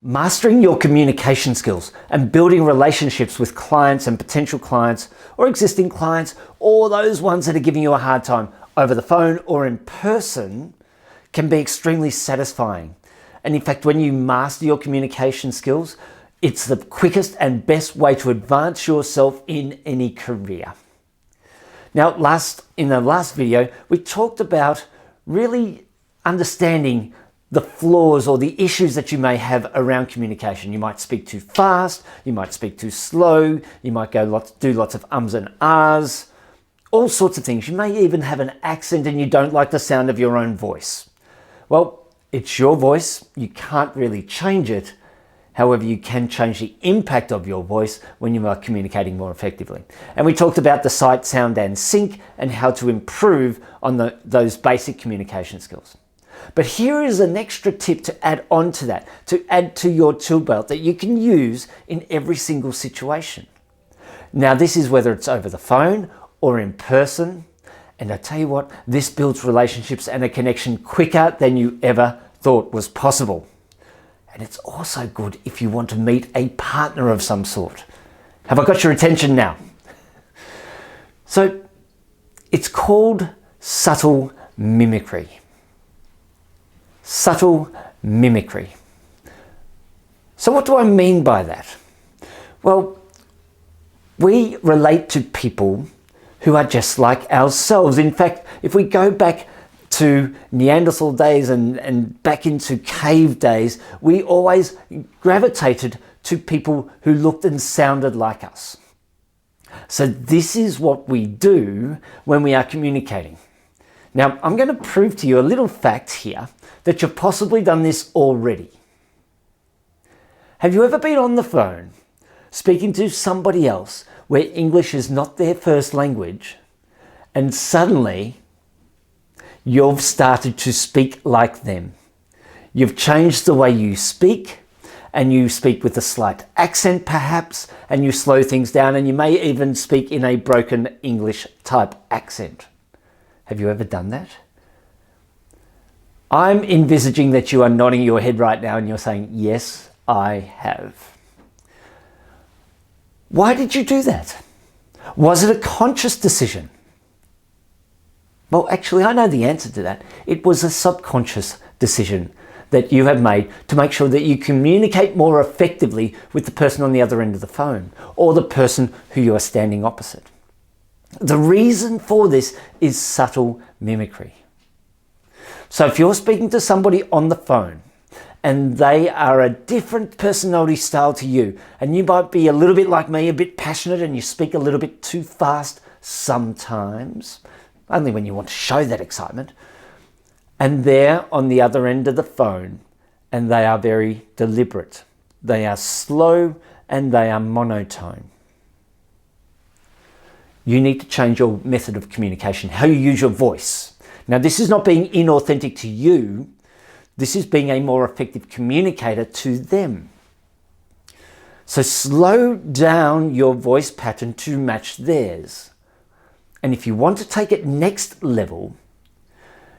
Mastering your communication skills and building relationships with clients and potential clients or existing clients, or those ones that are giving you a hard time over the phone or in person, can be extremely satisfying. And in fact, when you master your communication skills, it's the quickest and best way to advance yourself in any career. Now, in the last video, we talked about really understanding the flaws or the issues that you may have around communication. You might speak too fast, you might speak too slow, you might do lots of ums and ahs, all sorts of things. You may even have an accent and you don't like the sound of your own voice. Well, it's your voice, you can't really change it. However, you can change the impact of your voice when you are communicating more effectively. And we talked about the sight, sound, and sync and how to improve on those basic communication skills. But here is an extra tip to add on to that, to add to your tool belt that you can use in every single situation. Now, this is whether it's over the phone or in person. And I tell you what, this builds relationships and a connection quicker than you ever thought was possible. And it's also good if you want to meet a partner of some sort. Have I got your attention now? So it's called subtle mimicry. Subtle mimicry. So what do I mean by that? Well, we relate to people who are just like ourselves. In fact, if we go back to Neanderthal days and back into cave days, we always gravitated to people who looked and sounded like us. So this is what we do when we are communicating. Now, I'm going to prove to you a little fact here that you've possibly done this already. Have you ever been on the phone speaking to somebody else where English is not their first language, and suddenly you've started to speak like them? You've changed the way you speak, and you speak with a slight accent perhaps, and you slow things down, and you may even speak in a broken English type accent. Have you ever done that? I'm envisaging that you are nodding your head right now and you're saying, yes, I have. Why did you do that? Was it a conscious decision? Well, actually, I know the answer to that. It was a subconscious decision that you have made to make sure that you communicate more effectively with the person on the other end of the phone or the person who you are standing opposite. The reason for this is subtle mimicry. So if you're speaking to somebody on the phone and they are a different personality style to you, and you might be a little bit like me, a bit passionate, and you speak a little bit too fast sometimes, only when you want to show that excitement, and they're on the other end of the phone and they are very deliberate. They are slow and they are monotone. You need to change your method of communication, how you use your voice. Now, this is not being inauthentic to you. This is being a more effective communicator to them. So slow down your voice pattern to match theirs. And if you want to take it next level,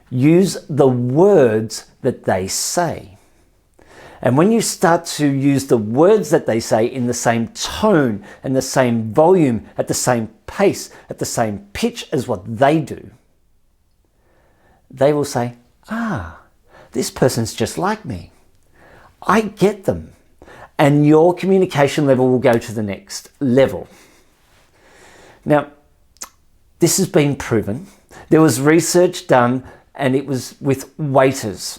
use the words that they say. And when you start to use the words that they say in the same tone and the same volume, at the same pace, at the same pitch as what they do, they will say, ah, this person's just like me. I get them. And your communication level will go to the next level. Now, this has been proven. There was research done, and it was with waiters.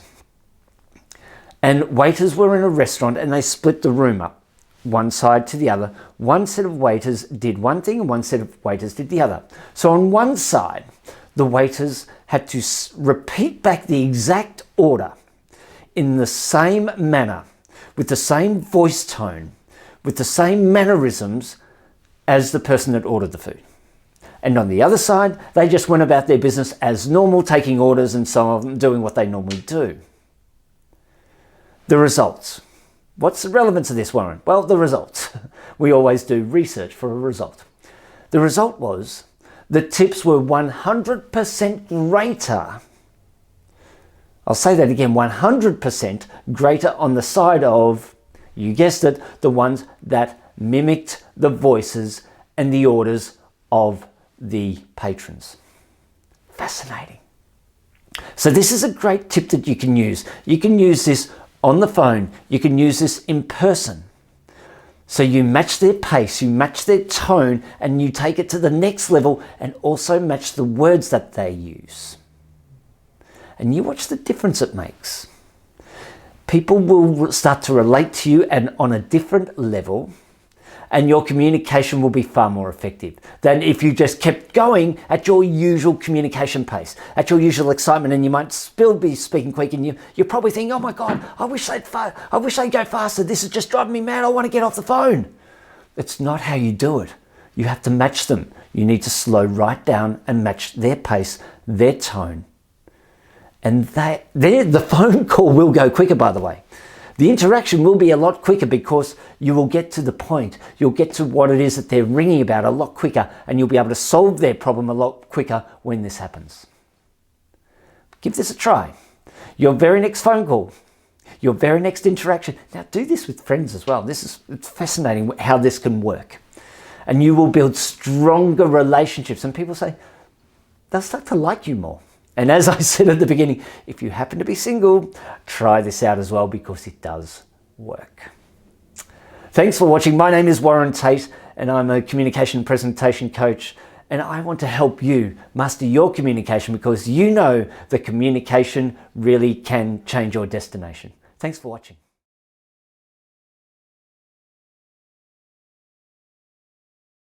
And waiters were in a restaurant and they split the room up, one side to the other. One set of waiters did one thing and one set of waiters did the other. So on one side, the waiters had to repeat back the exact order in the same manner, with the same voice tone, with the same mannerisms as the person that ordered the food. And on the other side, they just went about their business as normal, taking orders and so on, doing what they normally do. The results. What's the relevance of this, Warren? Well, the results. We always do research for a result. The result was the tips were 100% greater. I'll say that again, 100% greater on the side of You guessed it, the ones that mimicked the voices and the orders of the patrons. Fascinating. So this is a great tip that you can use. You can use this on the phone. You can use this in person. So you match their pace, you match their tone, and you take it to the next level and also match the words that they use. And you watch the difference it makes. People will start to relate to you and on a different level, and your communication will be far more effective than if you just kept going at your usual communication pace, at your usual excitement, and you might still be speaking quick, and you're probably thinking, oh my God, I wish they'd go faster. This is just driving me mad. I want to get off the phone. It's not how you do it. You have to match them. You need to slow right down and match their pace, their tone. And the phone call will go quicker, by the way. The interaction will be a lot quicker because you will get to the point. You'll get to what it is that they're ringing about a lot quicker, and you'll be able to solve their problem a lot quicker when this happens. Give this a try. Your very next phone call, your very next interaction. Now do this with friends as well. It's fascinating how this can work. And you will build stronger relationships, and people say, they'll start to like you more. And as I said at the beginning, if you happen to be single, try this out as well because it does work. Thanks for watching. My name is Warren Tate and I'm a communication presentation coach, and I want to help you master your communication because you know that communication really can change your destination. Thanks for watching.